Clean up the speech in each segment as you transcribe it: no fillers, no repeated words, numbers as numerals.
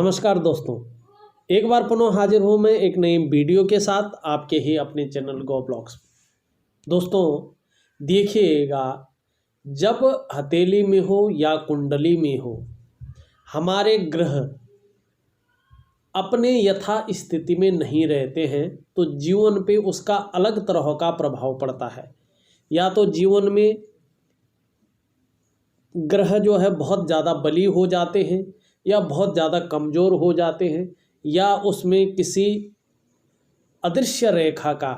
नमस्कार दोस्तों, एक बार पुनः हाजिर हूँ मैं एक नई वीडियो के साथ आपके ही अपने चैनल गो ब्लॉग्स। दोस्तों देखिएगा, जब हथेली में हो या कुंडली में हो, हमारे ग्रह अपने यथा स्थिति में नहीं रहते हैं तो जीवन पे उसका अलग तरह का प्रभाव पड़ता है। या तो जीवन में ग्रह जो है बहुत ज़्यादा बली हो जाते हैं या बहुत ज़्यादा कमज़ोर हो जाते हैं, या उसमें किसी अदृश्य रेखा का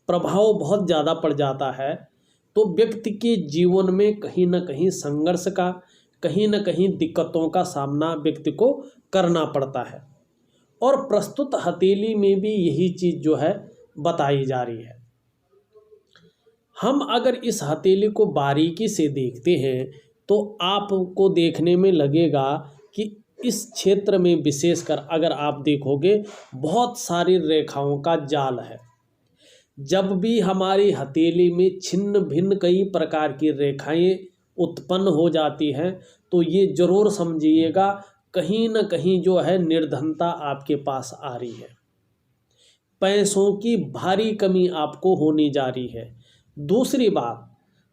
प्रभाव बहुत ज़्यादा पड़ जाता है, तो व्यक्ति के जीवन में कहीं ना कहीं संघर्ष का, कहीं ना कहीं दिक्कतों का सामना व्यक्ति को करना पड़ता है। और प्रस्तुत हथेली में भी यही चीज़ जो है बताई जा रही है। हम अगर इस हथेली को बारीकी से देखते हैं तो आपको देखने में लगेगा कि इस क्षेत्र में विशेषकर अगर आप देखोगे बहुत सारी रेखाओं का जाल है। जब भी हमारी हथेली में छिन्न भिन्न कई प्रकार की रेखाएं उत्पन्न हो जाती हैं तो ये जरूर समझिएगा कहीं न कहीं जो है निर्धनता आपके पास आ रही है, पैसों की भारी कमी आपको होने जा रही है। दूसरी बात,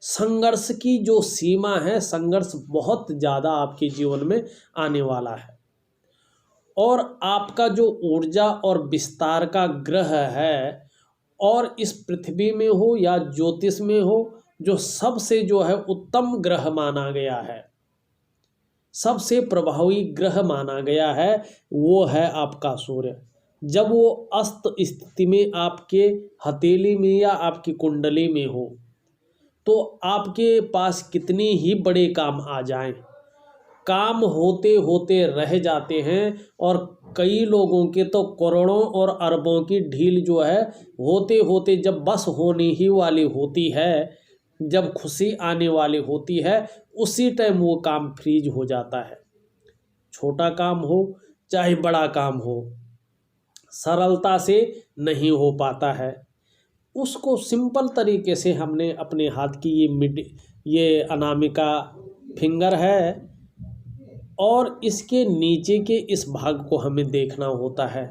संघर्ष की जो सीमा है, संघर्ष बहुत ज़्यादा आपके जीवन में आने वाला है। और आपका जो ऊर्जा और विस्तार का ग्रह है, और इस पृथ्वी में हो या ज्योतिष में हो, जो सबसे जो है उत्तम ग्रह माना गया है, सबसे प्रभावी ग्रह माना गया है, वो है आपका सूर्य। जब वो अस्त स्थिति में आपके हथेली में या आपकी कुंडली में हो तो आपके पास कितने ही बड़े काम आ जाएं, काम होते होते रह जाते हैं। और कई लोगों के तो करोड़ों और अरबों की ढील जो है होते होते जब बस होने ही वाली होती है, जब खुशी आने वाली होती है, उसी टाइम वो काम फ्रीज हो जाता है। छोटा काम हो चाहे बड़ा काम हो, सरलता से नहीं हो पाता है। उसको सिंपल तरीके से हमने अपने हाथ की ये अनामिका फिंगर है और इसके नीचे के इस भाग को हमें देखना होता है।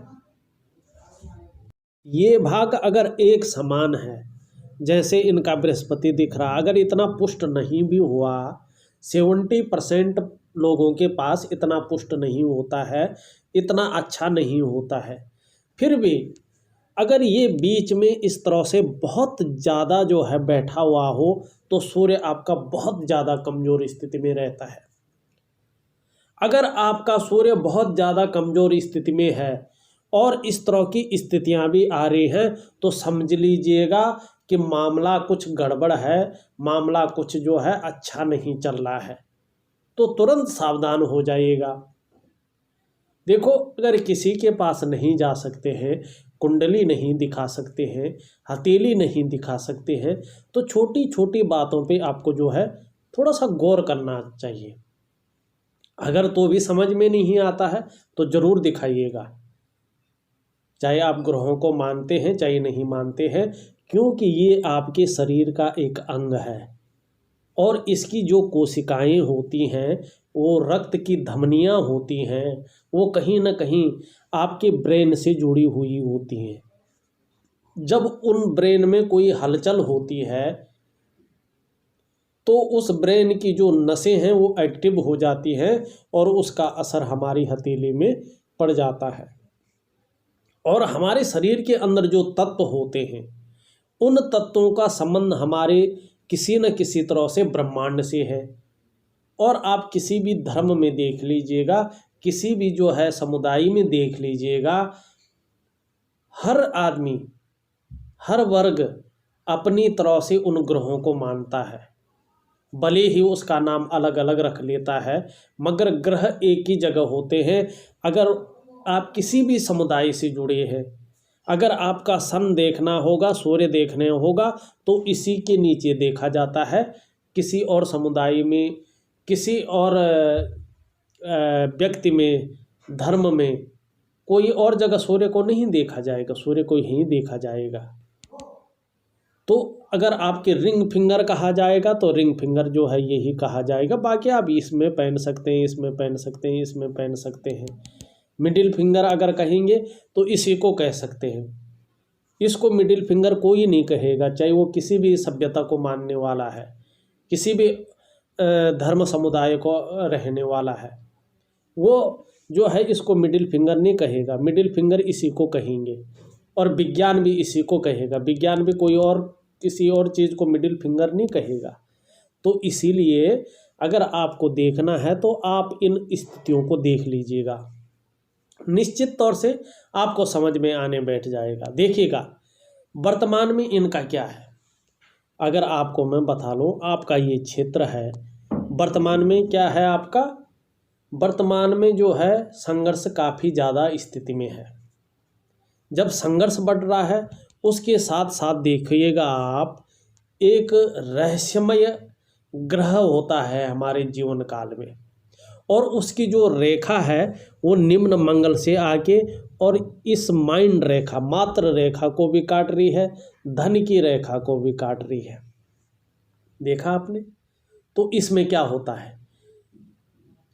ये भाग अगर एक समान है, जैसे इनका बृहस्पति दिख रहा, अगर इतना पुष्ट नहीं भी हुआ, 70% लोगों के पास इतना पुष्ट नहीं होता है, इतना अच्छा नहीं होता है, फिर भी अगर ये बीच में इस तरह से बहुत ज़्यादा जो है बैठा हुआ हो तो सूर्य आपका बहुत ज़्यादा कमज़ोर स्थिति में रहता है। अगर आपका सूर्य बहुत ज़्यादा कमज़ोर स्थिति में है और इस तरह की स्थितियां भी आ रही हैं तो समझ लीजिएगा कि मामला कुछ गड़बड़ है, मामला कुछ जो है अच्छा नहीं चल रहा है, तो तुरंत सावधान हो जाइएगा। देखो, अगर किसी के पास नहीं जा सकते हैं, कुंडली नहीं दिखा सकते हैं, हथेली नहीं दिखा सकते हैं, तो छोटी छोटी बातों पे आपको जो है थोड़ा सा गौर करना चाहिए। अगर तो भी समझ में नहीं आता है तो ज़रूर दिखाइएगा, चाहे आप ग्रहों को मानते हैं चाहे नहीं मानते हैं, क्योंकि ये आपके शरीर का एक अंग है और इसकी जो कोशिकाएं होती हैं, वो रक्त की धमनियां होती हैं, वो कहीं ना कहीं आपके ब्रेन से जुड़ी हुई होती हैं। जब उन ब्रेन में कोई हलचल होती है तो उस ब्रेन की जो नसें हैं वो एक्टिव हो जाती हैं और उसका असर हमारी हथेली में पड़ जाता है। और हमारे शरीर के अंदर जो तत्व होते हैं, उन तत्वों का संबंध हमारे किसी न किसी तरह से ब्रह्मांड से है। और आप किसी भी धर्म में देख लीजिएगा, किसी भी जो है समुदाय में देख लीजिएगा, हर आदमी, हर वर्ग अपनी तरह से उन ग्रहों को मानता है, भले ही उसका नाम अलग अलग रख लेता है, मगर ग्रह एक ही जगह होते हैं। अगर आप किसी भी समुदाय से जुड़े हैं, अगर आपका सन देखना होगा, सूर्य देखने होगा, तो इसी के नीचे देखा जाता है। किसी और समुदाय में, किसी और व्यक्ति में, धर्म में कोई और जगह सूर्य को नहीं देखा जाएगा, सूर्य को ही देखा जाएगा। तो अगर आपके रिंग फिंगर कहा जाएगा तो रिंग फिंगर जो है यही कहा जाएगा। बाकी आप इसमें पहन सकते हैं, इसमें पहन सकते हैं, इसमें पहन सकते हैं। मिडिल फिंगर अगर कहेंगे तो इसी को कह सकते हैं। इसको मिडिल फिंगर कोई नहीं कहेगा, चाहे वो किसी भी सभ्यता को मानने वाला है, किसी भी धर्म समुदाय को रहने वाला है, वो जो है इसको मिडिल फिंगर नहीं कहेगा। मिडिल फिंगर इसी को कहेंगे। और विज्ञान भी इसी को कहेगा। विज्ञान भी कोई और किसी और चीज़ को मिडिल फिंगर नहीं कहेगा। तो इसीलिए अगर आपको देखना है तो आप इन स्थितियों को देख लीजिएगा, निश्चित तौर से आपको समझ में आने बैठ जाएगा। देखिएगा वर्तमान में इनका क्या है। अगर आपको मैं बता लूँ, आपका ये क्षेत्र है, वर्तमान में क्या है आपका, वर्तमान में जो है संघर्ष काफ़ी ज़्यादा स्थिति में है। जब संघर्ष बढ़ रहा है उसके साथ साथ देखिएगा आप, एक रहस्यमय ग्रह होता है हमारे जीवन काल में, और उसकी जो रेखा है वो निम्न मंगल से आके और इस माइंड रेखा, मात्र रेखा को भी काट रही है, धन की रेखा को भी काट रही है। देखा आपने? तो इसमें क्या होता है,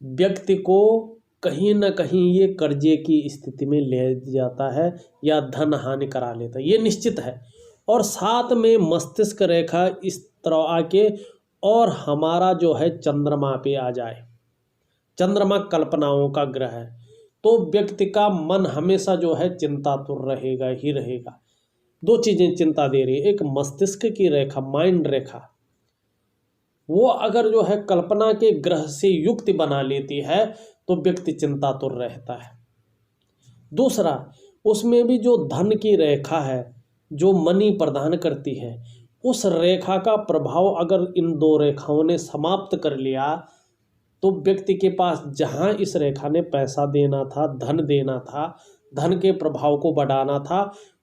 व्यक्ति को कहीं ना कहीं ये कर्जे की स्थिति में ले जाता है या धन हानि करा लेता है, ये निश्चित है। और साथ में मस्तिष्क रेखा इस तरह आके और हमारा जो है चंद्रमा पे आ जाए, चंद्रमा कल्पनाओं का ग्रह है, तो व्यक्ति का मन हमेशा जो है चिंतातुर रहेगा ही रहेगा। दो चीज़ें चिंता दे रही है, एक मस्तिष्क की रेखा, माइंड रेखा, वो अगर जो है कल्पना के ग्रह से युक्त बना लेती है तो व्यक्ति चिंतातुर रहता है। दूसरा, उसमें भी जो धन की रेखा है, जो मनी प्रदान करती है, उस रेखा का प्रभाव अगर इन दो रेखाओं ने समाप्त कर लिया तो व्यक्ति के पास जहाँ इस रेखा ने पैसा देना था, धन देना था, धन के प्रभाव को बढ़ाना था,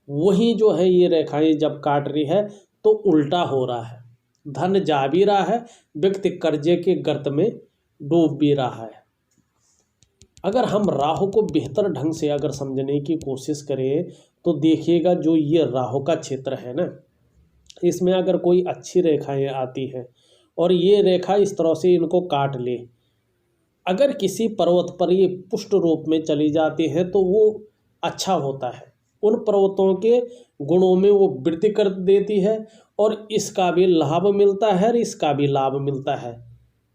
वहीं जो है ये रेखाएं जब काट रही है तो उल्टा हो रहा है, धन जा भी रहा है, व्यक्ति कर्जे के गर्त में डूब भी रहा है। अगर हम राहु को बेहतर ढंग से अगर समझने की कोशिश करें तो देखिएगा, जो ये राहु का क्षेत्र है ना, इसमें अगर कोई अच्छी रेखाएं आती हैं और ये रेखा इस तरह से इनको काट ले, अगर किसी पर्वत पर ये पुष्ट रूप में चली जाती है तो वो अच्छा होता है, उन पर्वतों के गुणों में वो वृद्धि कर देती है और इसका भी लाभ मिलता है और इसका भी लाभ मिलता है,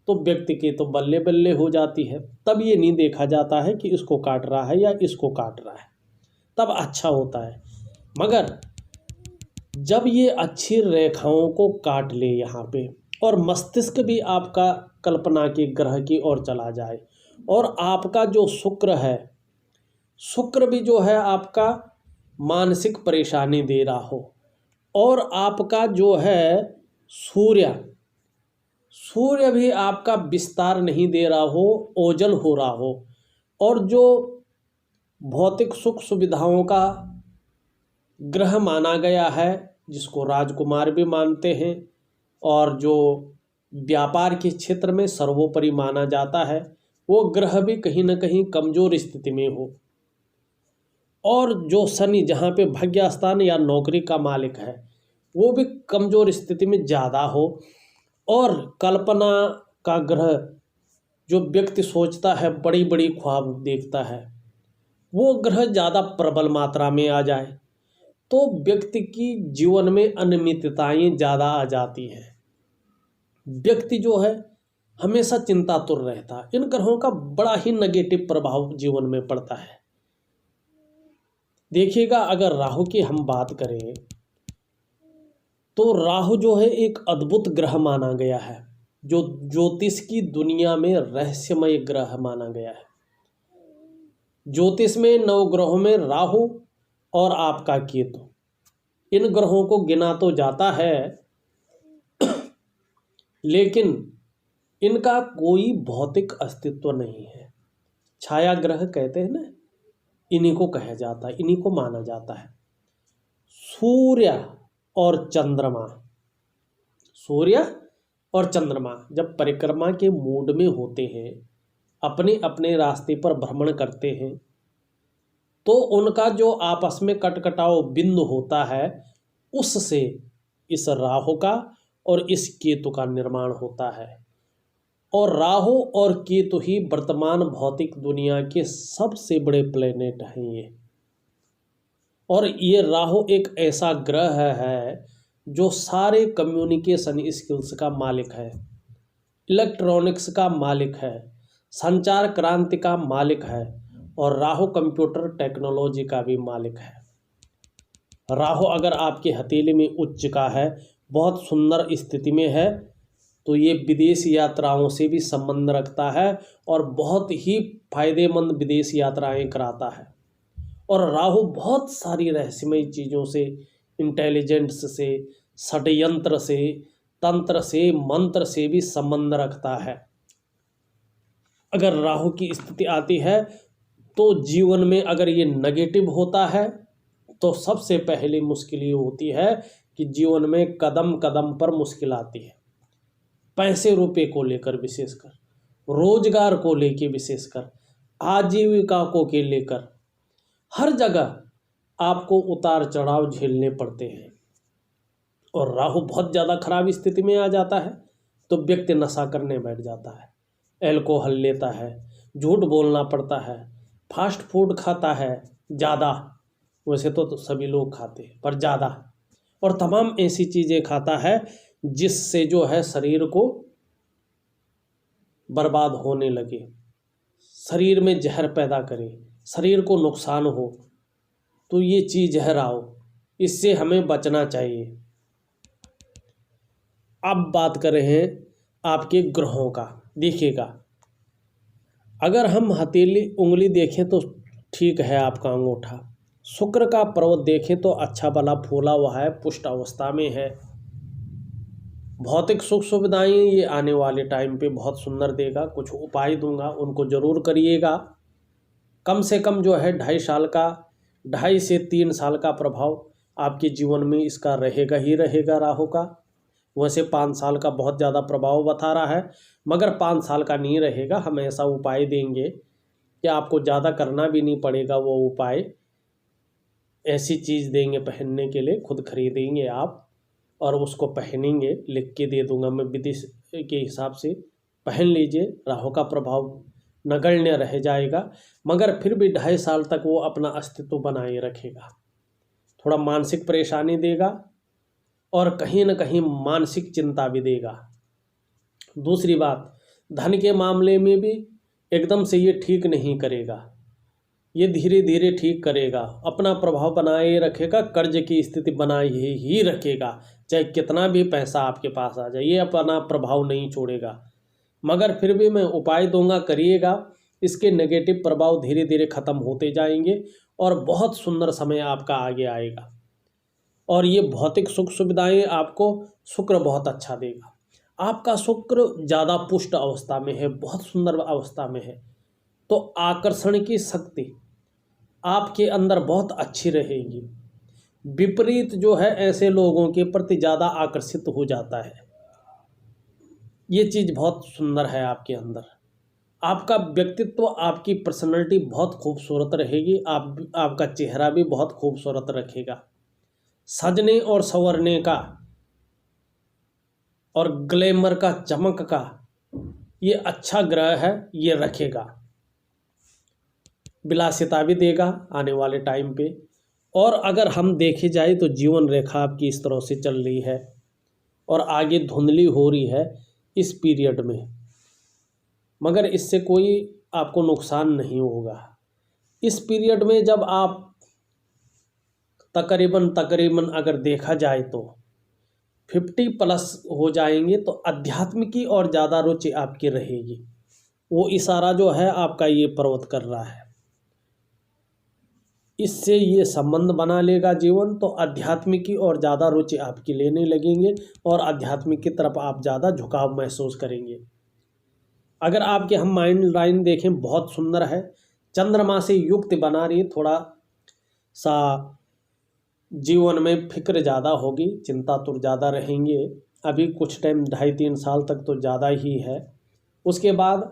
तो व्यक्ति की तो बल्ले बल्ले हो जाती है। तब ये नहीं देखा जाता है कि इसको काट रहा है या इसको काट रहा है, तब अच्छा होता है। मगर जब ये अच्छी रेखाओं को काट ले यहाँ पे, और मस्तिष्क भी आपका कल्पना के ग्रह की ओर चला जाए, और आपका जो शुक्र है, शुक्र भी जो है आपका मानसिक परेशानी दे रहा हो, और आपका जो है सूर्य भी आपका विस्तार नहीं दे रहा हो, ओझल हो रहा हो, और जो भौतिक सुख सुविधाओं का ग्रह माना गया है, जिसको राजकुमार भी मानते हैं, और जो व्यापार के क्षेत्र में सर्वोपरि माना जाता है, वो ग्रह भी कहीं ना कहीं कमज़ोर स्थिति में हो, और जो शनि जहाँ पे भाग्य स्थान या नौकरी का मालिक है वो भी कमज़ोर स्थिति में ज़्यादा हो, और कल्पना का ग्रह जो व्यक्ति सोचता है, बड़ी बड़ी ख्वाब देखता है, वो ग्रह ज़्यादा प्रबल मात्रा में आ जाए तो व्यक्ति की जीवन में अनियमितताएं ज़्यादा आ जाती हैं। व्यक्ति जो है हमेशा चिंतातुर रहता है। इन ग्रहों का बड़ा ही नेगेटिव प्रभाव जीवन में पड़ता है। देखिएगा, अगर राहु की हम बात करें तो राहु जो है एक अद्भुत ग्रह माना गया है, जो ज्योतिष की दुनिया में रहस्यमय ग्रह माना गया है। ज्योतिष में 9 ग्रहों में राहु और आपका केतु, इन ग्रहों को गिना तो जाता है लेकिन इनका कोई भौतिक अस्तित्व नहीं है। छाया ग्रह कहते हैं ना, इन्हीं को कहा जाता है, इन्हीं को माना जाता है। सूर्य और चंद्रमा, सूर्य और चंद्रमा जब परिक्रमा के मूड में होते हैं, अपने अपने रास्ते पर भ्रमण करते हैं, तो उनका जो आपस में कटकटाव बिंदु होता है, उससे इस राहु का और इस केतु का निर्माण होता है। और राहु और केतु ही वर्तमान भौतिक दुनिया के सबसे बड़े प्लेनेट हैं ये। और ये राहु एक ऐसा ग्रह है जो सारे कम्युनिकेशन स्किल्स का मालिक है, इलेक्ट्रॉनिक्स का मालिक है, संचार क्रांति का मालिक है, और राहु कंप्यूटर टेक्नोलॉजी का भी मालिक है। राहु अगर आपके हथेली में उच्च का है, बहुत सुंदर स्थिति में है, तो ये विदेश यात्राओं से भी संबंध रखता है और बहुत ही फायदेमंद विदेश यात्राएं कराता है। और राहु बहुत सारी रहस्यमय चीज़ों से, इंटेलिजेंस से, षड्यंत्र से, तंत्र से, मंत्र से भी संबंध रखता है। अगर राहु की स्थिति आती है तो जीवन में अगर ये नेगेटिव होता है तो सबसे पहले मुश्किल ये होती है कि जीवन में कदम कदम पर मुश्किल आती है। पैसे रुपए को लेकर विशेषकर, रोजगार को लेकर विशेषकर, आजीविका को के लेकर, हर जगह आपको उतार चढ़ाव झेलने पड़ते हैं। और राहु बहुत ज़्यादा खराब स्थिति में आ जाता है तो व्यक्ति नशा करने बैठ जाता है, एल्कोहल लेता है, झूठ बोलना पड़ता है, फास्ट फूड खाता है ज़्यादा, वैसे तो सभी लोग खाते हैं पर ज़्यादा, और तमाम ऐसी चीज़ें खाता है जिससे जो है शरीर को बर्बाद होने लगे, शरीर में जहर पैदा करे, शरीर को नुकसान हो। तो ये चीज़ है राहु, इससे हमें बचना चाहिए। अब बात कर रहे हैं आपके ग्रहों का। देखिएगा, अगर हम हथेली उंगली देखें तो ठीक है आपका अंगूठा, शुक्र का पर्वत देखें तो अच्छा भला फूला हुआ है, पुष्ट अवस्था में है। भौतिक सुख सुविधाएं ये आने वाले टाइम पे बहुत सुंदर देगा। कुछ उपाय दूंगा, उनको जरूर करिएगा। कम से कम जो है 2.5 से 3 साल का प्रभाव आपके जीवन में इसका रहेगा ही रहेगा राहु का। वैसे 5 साल का बहुत ज़्यादा प्रभाव बता रहा है, मगर 5 साल का नहीं रहेगा। हम ऐसा उपाय देंगे कि आपको ज़्यादा करना भी नहीं पड़ेगा। वो उपाय ऐसी चीज़ देंगे पहनने के लिए, खुद खरीदेंगे आप और उसको पहनेंगे, लिख के दे दूंगा मैं विदेश के हिसाब से, पहन लीजिए। राहु का प्रभाव नगण्य रह जाएगा, मगर फिर भी 2.5 साल तक वो अपना अस्तित्व बनाए रखेगा। थोड़ा मानसिक परेशानी देगा और कहीं ना कहीं मानसिक चिंता भी देगा। दूसरी बात, धन के मामले में भी एकदम से ये ठीक नहीं करेगा, ये धीरे धीरे ठीक करेगा, अपना प्रभाव बनाए रखेगा, कर्ज की स्थिति बनाए ही रखेगा। चाहे कितना भी पैसा आपके पास आ जाए, ये अपना प्रभाव नहीं छोड़ेगा। मगर फिर भी मैं उपाय दूंगा, करिएगा। इसके नेगेटिव प्रभाव धीरे धीरे खत्म होते जाएंगे और बहुत सुंदर समय आपका आगे आएगा। और ये भौतिक सुख सुविधाएं आपको शुक्र बहुत अच्छा देगा। आपका शुक्र ज़्यादा पुष्ट अवस्था में है, बहुत सुंदर अवस्था में है, तो आकर्षण की शक्ति आपके अंदर बहुत अच्छी रहेगी। विपरीत जो है ऐसे लोगों के प्रति ज़्यादा आकर्षित हो जाता है। ये चीज़ बहुत सुंदर है आपके अंदर। आपका व्यक्तित्व, आपकी पर्सनैलिटी बहुत खूबसूरत रहेगी। आपका चेहरा भी बहुत खूबसूरत रखेगा। सजने और संवरने का और ग्लैमर का, चमक का ये अच्छा ग्रह है, ये रखेगा। विलासिता भी देगा आने वाले टाइम पे। और अगर हम देखे जाए तो जीवन रेखा आपकी इस तरह से चल रही है और आगे धुंधली हो रही है इस पीरियड में, मगर इससे कोई आपको नुकसान नहीं होगा। इस पीरियड में जब आप तकरीबन अगर देखा जाए तो 50+ हो जाएंगे तो अध्यात्म की और ज़्यादा रुचि आपकी रहेगी। वो इशारा जो है आपका ये पर्वत कर रहा है, इससे ये संबंध बना लेगा जीवन, तो आध्यात्मिक की और ज़्यादा रुचि आपकी लेने लगेंगे और आध्यात्मिक की तरफ आप ज़्यादा झुकाव महसूस करेंगे। अगर आपके हम माइंड लाइन देखें, बहुत सुंदर है, चंद्रमा से युक्त बना रही, थोड़ा सा जीवन में फिक्र ज़्यादा होगी, चिंता तो ज़्यादा रहेंगे। अभी कुछ टाइम 2.5-3 साल तक तो ज़्यादा ही है। उसके बाद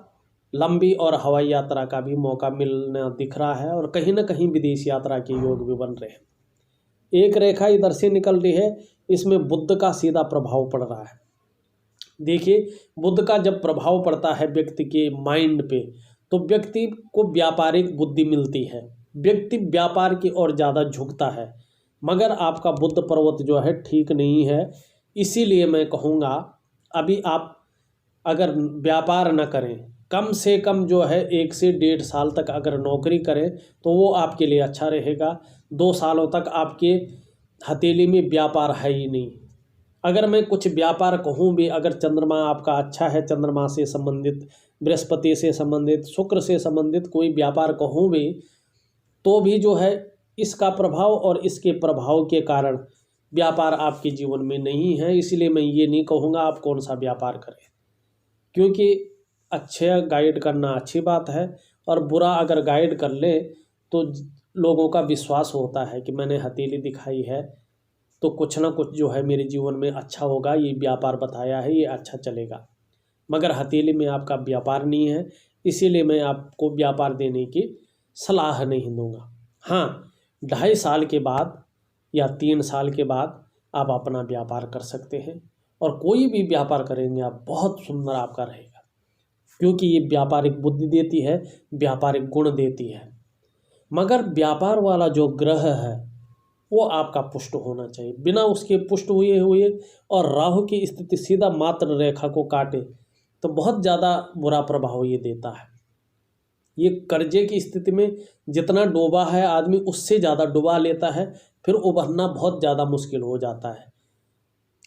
लंबी और हवाई यात्रा का भी मौका मिलना दिख रहा है और कहीं ना कहीं विदेश यात्रा के योग भी बन रहे हैं। एक रेखा इधर से निकल रही है, इसमें बुध का सीधा प्रभाव पड़ रहा है। देखिए, बुध का जब प्रभाव पड़ता है व्यक्ति के माइंड पे, तो व्यक्ति को व्यापारिक बुद्धि मिलती है, व्यक्ति व्यापार की ओर ज़्यादा झुकता है। मगर आपका बुध पर्वत जो है ठीक नहीं है, इसीलिए मैं कहूँगा अभी आप अगर व्यापार न करें, कम से कम जो है 1 से 1.5 साल तक अगर नौकरी करें तो वो आपके लिए अच्छा रहेगा। 2 सालों तक आपके हथेली में व्यापार है ही नहीं। अगर मैं कुछ व्यापार कहूँ भी, अगर चंद्रमा आपका अच्छा है, चंद्रमा से संबंधित, बृहस्पति से संबंधित, शुक्र से संबंधित कोई व्यापार कहूँ भी, तो भी जो है इसका प्रभाव और इसके प्रभाव के कारण व्यापार आपके जीवन में नहीं है। इसलिए मैं ये नहीं कहूँगा आप कौन सा व्यापार करें, क्योंकि अच्छा गाइड करना अच्छी बात है, और बुरा अगर गाइड कर ले तो लोगों का विश्वास होता है कि मैंने हथेली दिखाई है तो कुछ ना कुछ जो है मेरे जीवन में अच्छा होगा, ये व्यापार बताया है, ये अच्छा चलेगा। मगर हथेली में आपका व्यापार नहीं है, इसीलिए मैं आपको व्यापार देने की सलाह नहीं दूंगा। हाँ, 2.5 साल के बाद या 3 साल के बाद आप अपना व्यापार कर सकते हैं, और कोई भी व्यापार करेंगे आप, बहुत सुंदर आपका रहेगा, क्योंकि ये व्यापारिक बुद्धि देती है, व्यापारिक गुण देती है। मगर व्यापार वाला जो ग्रह है वो आपका पुष्ट होना चाहिए। बिना उसके पुष्ट हुए हुए और राहु की स्थिति सीधा मात्र रेखा को काटे तो बहुत ज़्यादा बुरा प्रभाव ये देता है। ये कर्जे की स्थिति में जितना डूबा है आदमी, उससे ज़्यादा डुबा लेता है, फिर उभरना बहुत ज़्यादा मुश्किल हो जाता है।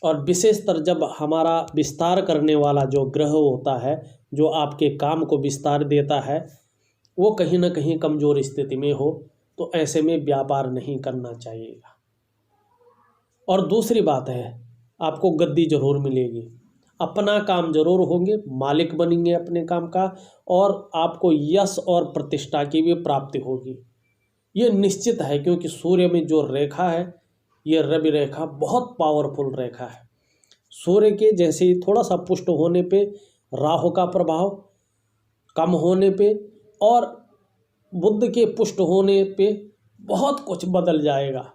और विशेषतर जब हमारा विस्तार करने वाला जो ग्रह होता है, जो आपके काम को विस्तार देता है, वो कहीं ना कहीं कमज़ोर स्थिति में हो, तो ऐसे में व्यापार नहीं करना चाहिएगा। और दूसरी बात है, आपको गद्दी जरूर मिलेगी, अपना काम जरूर होंगे, मालिक बनेंगे अपने काम का, और आपको यश और प्रतिष्ठा की भी प्राप्ति होगी, ये निश्चित है। क्योंकि सूर्य में जो रेखा है, ये रवि रेखा बहुत पावरफुल रेखा है। सूर्य के जैसे ही थोड़ा सा पुष्ट होने पे, राहु का प्रभाव कम होने पे और बुध के पुष्ट होने पे बहुत कुछ बदल जाएगा,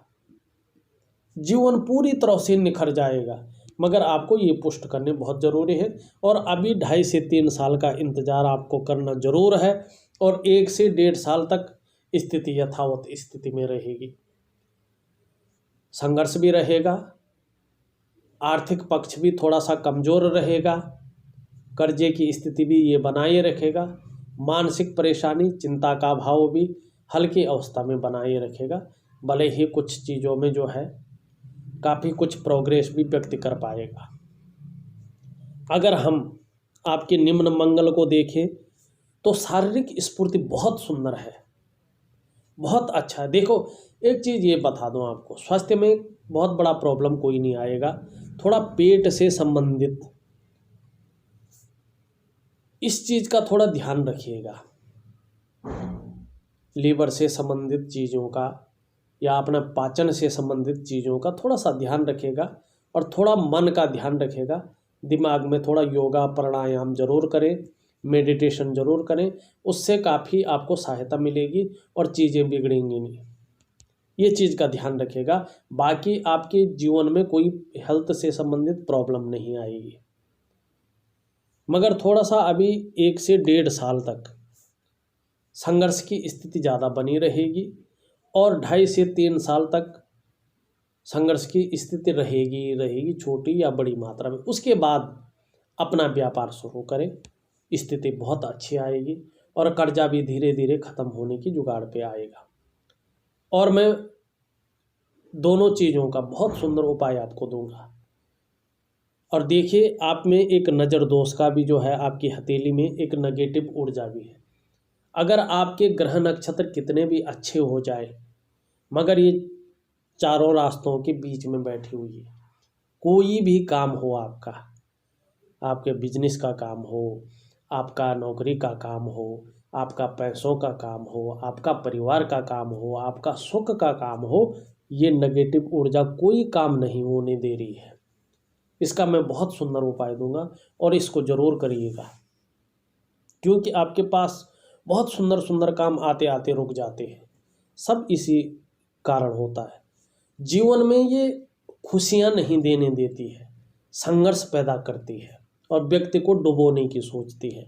जीवन पूरी तरह से निखर जाएगा। मगर आपको ये पुष्ट करने बहुत ज़रूरी है, और अभी 2.5 से 3 साल का इंतज़ार आपको करना ज़रूर है, और 1 से 1.5 साल तक स्थिति यथावत स्थिति में रहेगी। संघर्ष भी रहेगा, आर्थिक पक्ष भी थोड़ा सा कमज़ोर रहेगा, कर्जे की स्थिति भी ये बनाए रखेगा, मानसिक परेशानी, चिंता का भाव भी हल्की अवस्था में बनाए रखेगा। भले ही कुछ चीज़ों में जो है काफ़ी कुछ प्रोग्रेस भी व्यक्ति कर पाएगा। अगर हम आपके निम्न मंगल को देखें तो शारीरिक स्फूर्ति बहुत सुंदर है, बहुत अच्छा है। देखो, एक चीज़ ये बता दूं आपको, स्वास्थ्य में बहुत बड़ा प्रॉब्लम कोई नहीं आएगा। थोड़ा पेट से संबंधित इस चीज़ का थोड़ा ध्यान रखिएगा, लीवर से संबंधित चीज़ों का या अपना पाचन से संबंधित चीज़ों का थोड़ा सा ध्यान रखेगा, और थोड़ा मन का ध्यान रखेगा। दिमाग में थोड़ा योगा प्राणायाम जरूर करें, मेडिटेशन जरूर करें, उससे काफ़ी आपको सहायता मिलेगी और चीज़ें बिगड़ेंगी नहीं। ये चीज़ का ध्यान रखेगा, बाकी आपके जीवन में कोई हेल्थ से संबंधित प्रॉब्लम नहीं आएगी। मगर थोड़ा सा अभी 1 से 1.5 साल तक संघर्ष की स्थिति ज़्यादा बनी रहेगी, और 2.5 से 3 साल तक संघर्ष की स्थिति रहेगी छोटी या बड़ी मात्रा में। उसके बाद अपना व्यापार शुरू करें, स्थिति बहुत अच्छी आएगी, और कर्जा भी धीरे धीरे ख़त्म होने की जुगाड़ पे आएगा। और मैं दोनों चीज़ों का बहुत सुंदर उपाय आपको दूंगा। और देखिए, आप में एक नज़र दोष का भी जो है, आपकी हथेली में एक नेगेटिव ऊर्जा भी है। अगर आपके ग्रह नक्षत्र कितने भी अच्छे हो जाए, मगर ये चारों रास्तों के बीच में बैठी हुई है, कोई भी काम हो आपका, आपके बिजनेस का काम हो, आपका नौकरी का काम हो, आपका पैसों का काम हो, आपका परिवार का काम हो, आपका सुख का काम हो, ये नेगेटिव ऊर्जा कोई काम नहीं होने दे रही है। इसका मैं बहुत सुंदर उपाय दूंगा, और इसको ज़रूर करिएगा, क्योंकि आपके पास बहुत सुंदर सुंदर काम आते आते रुक जाते हैं। सब इसी कारण होता है। जीवन में ये खुशियाँ नहीं देने देती है, संघर्ष पैदा करती है और व्यक्ति को डुबोने की सोचती है।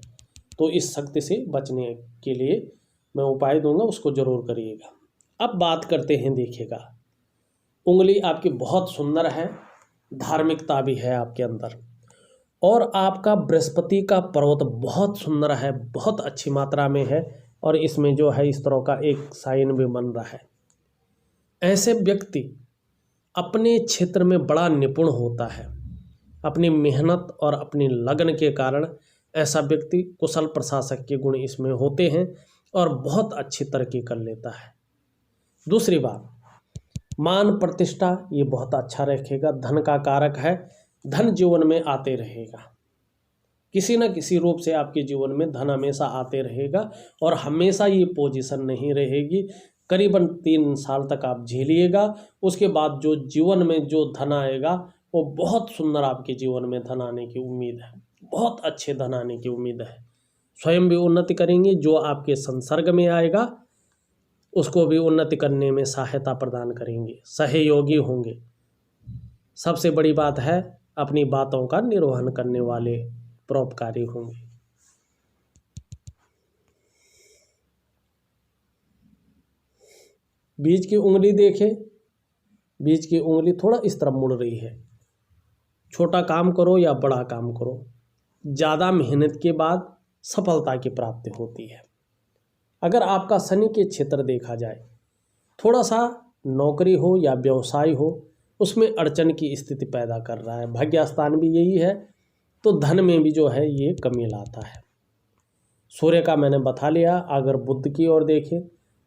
तो इस शक्ति से बचने के लिए मैं उपाय दूंगा, उसको ज़रूर करिएगा। अब बात करते हैं, देखिएगा उंगली आपकी बहुत सुंदर है, धार्मिकता भी है आपके अंदर, और आपका बृहस्पति का पर्वत बहुत सुंदर है, बहुत अच्छी मात्रा में है, और इसमें जो है इस तरह का एक साइन भी बन रहा है। ऐसे व्यक्ति अपने क्षेत्र में बड़ा निपुण होता है, अपनी मेहनत और अपनी लगन के कारण ऐसा व्यक्ति कुशल प्रशासक के गुण इसमें होते हैं और बहुत अच्छी तरक्की कर लेता है। दूसरी बात, मान प्रतिष्ठा ये बहुत अच्छा रखेगा, धन का कारक है, धन जीवन में आते रहेगा, किसी न किसी रूप से आपके जीवन में धन हमेशा आते रहेगा, और हमेशा ये पोजीशन नहीं रहेगी, करीबन 3 साल तक आप झेलिएगा। उसके बाद जो जीवन में जो धन आएगा वो बहुत सुंदर आपके जीवन में धन आने की उम्मीद है, बहुत अच्छे धन आने की उम्मीद है। स्वयं भी उन्नति करेंगे, जो आपके संसर्ग में आएगा उसको भी उन्नति करने में सहायता प्रदान करेंगे, सहयोगी होंगे। सबसे बड़ी बात है, अपनी बातों का निर्वहन करने वाले परोपकारी होंगे। बीच की उंगली देखें, बीच की उंगली थोड़ा इस तरफ मुड़ रही है। छोटा काम करो या बड़ा काम करो, ज़्यादा मेहनत के बाद सफलता की प्राप्ति होती है। अगर आपका शनि के क्षेत्र देखा जाए, थोड़ा सा नौकरी हो या व्यवसाय हो उसमें अड़चन की स्थिति पैदा कर रहा है, भाग्य स्थान भी यही है, तो धन में भी जो है ये कमी लाता है। सूर्य का मैंने बता लिया। अगर बुध की ओर देखें,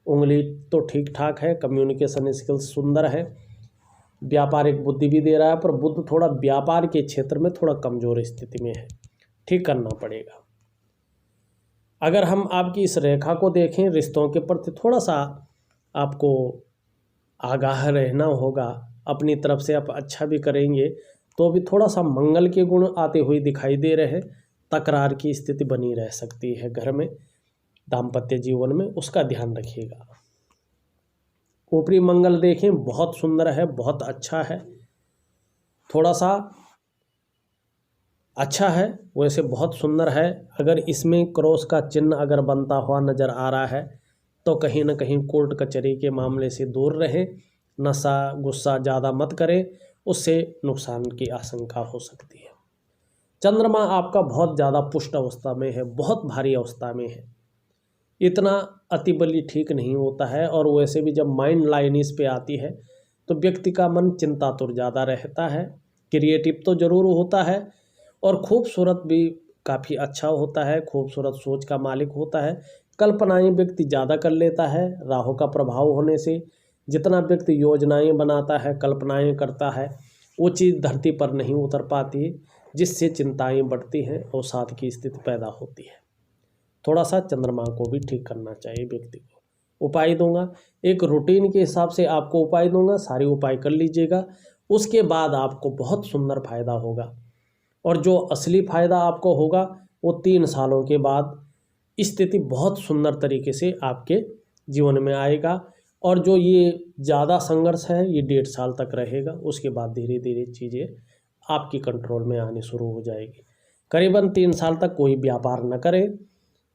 उंगली तो ठीक ठाक है, कम्युनिकेशन स्किल्स सुंदर है, व्यापारिक बुद्धि भी दे रहा है, पर बुध थोड़ा व्यापार के क्षेत्र में थोड़ा कमज़ोर स्थिति में है, ठीक करना पड़ेगा। अगर हम आपकी इस रेखा को देखें, रिश्तों के प्रति थोड़ा सा आपको आगाह रहना होगा, अपनी तरफ से आप अच्छा भी करेंगे तो भी थोड़ा सा मंगल के गुण आते हुए दिखाई दे रहे हैं। तकरार की स्थिति बनी रह सकती है घर में, दाम्पत्य जीवन में, उसका ध्यान रखिएगा। ऊपरी मंगल देखें, बहुत सुंदर है, बहुत अच्छा है, थोड़ा सा अच्छा है, वैसे बहुत सुंदर है। अगर इसमें क्रॉस का चिन्ह अगर बनता हुआ नज़र आ रहा है तो कहीं ना कहीं कोर्ट कचहरी के मामले से दूर रहें, नशा गुस्सा ज़्यादा मत करें, उससे नुकसान की आशंका हो सकती है। चंद्रमा आपका बहुत ज़्यादा पुष्ट अवस्था में है, बहुत भारी अवस्था में है, इतना अति बली ठीक नहीं होता है, और वैसे भी जब माइंड लाइन इस पे आती है तो व्यक्ति का मन चिंतातुर ज़्यादा रहता है, क्रिएटिव तो ज़रूर होता है और खूबसूरत भी काफ़ी अच्छा होता है, खूबसूरत सोच का मालिक होता है। कल्पनाएं व्यक्ति ज़्यादा कर लेता है, राहु का प्रभाव होने से जितना व्यक्ति योजनाएं बनाता है, कल्पनाएं करता है, वो चीज़ धरती पर नहीं उतर पाती, जिससे चिंताएं बढ़ती हैं, अवसाद की स्थिति पैदा होती है। थोड़ा सा चंद्रमा को भी ठीक करना चाहिए व्यक्ति को। उपाय दूंगा, एक रूटीन के हिसाब से आपको उपाय दूंगा, सारे उपाय कर लीजिएगा, उसके बाद आपको बहुत सुंदर फायदा होगा। और जो असली फ़ायदा आपको होगा वो 3 सालों के बाद स्थिति बहुत सुंदर तरीके से आपके जीवन में आएगा, और जो ये ज़्यादा संघर्ष है ये 1.5 साल तक रहेगा, उसके बाद धीरे धीरे चीज़ें आपकी कंट्रोल में आनी शुरू हो जाएगी। करीबन 3 साल तक कोई व्यापार न करें,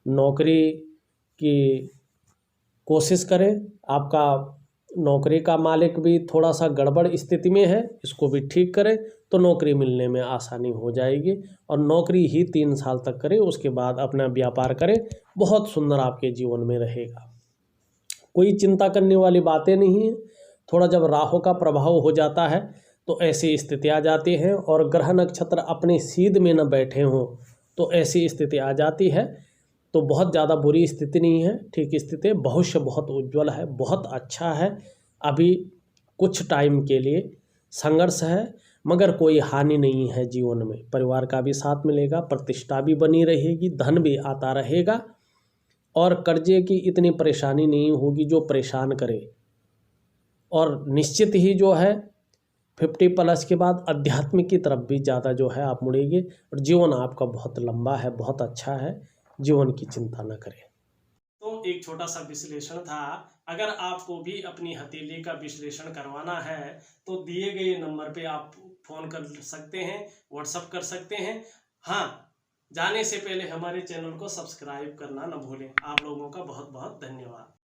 नौकरी की कोशिश करें। आपका नौकरी का मालिक भी थोड़ा सा गड़बड़ स्थिति में है, इसको भी ठीक करें तो नौकरी मिलने में आसानी हो जाएगी, और नौकरी ही 3 साल तक करें, उसके बाद अपना व्यापार करें, बहुत सुंदर आपके जीवन में रहेगा। कोई चिंता करने वाली बातें नहीं है। थोड़ा जब राहु का प्रभाव हो जाता है तो ऐसी स्थिति आ जाती है, और ग्रह नक्षत्र अपने सीध में न बैठे हों तो ऐसी स्थिति आ जाती है। तो बहुत ज़्यादा बुरी स्थिति नहीं है, ठीक स्थिति, भविष्य बहुत उज्जवल है, बहुत अच्छा है। अभी कुछ टाइम के लिए संघर्ष है, मगर कोई हानि नहीं है जीवन में। परिवार का भी साथ मिलेगा, प्रतिष्ठा भी बनी रहेगी, धन भी आता रहेगा, और कर्जे की इतनी परेशानी नहीं होगी जो परेशान करे। और निश्चित ही जो है 50+ के बाद अध्यात्म की तरफ भी ज़्यादा जो है आप मुड़ेंगे, और जीवन आपका बहुत लंबा है, बहुत अच्छा है, जीवन की चिंता न करें। तो एक छोटा सा विश्लेषण था। अगर आपको भी अपनी हथेली का विश्लेषण करवाना है तो दिए गए नंबर पे आप फ़ोन कर सकते हैं, व्हाट्सअप कर सकते हैं। हाँ, जाने से पहले हमारे चैनल को सब्सक्राइब करना न भूलें। आप लोगों का बहुत बहुत धन्यवाद।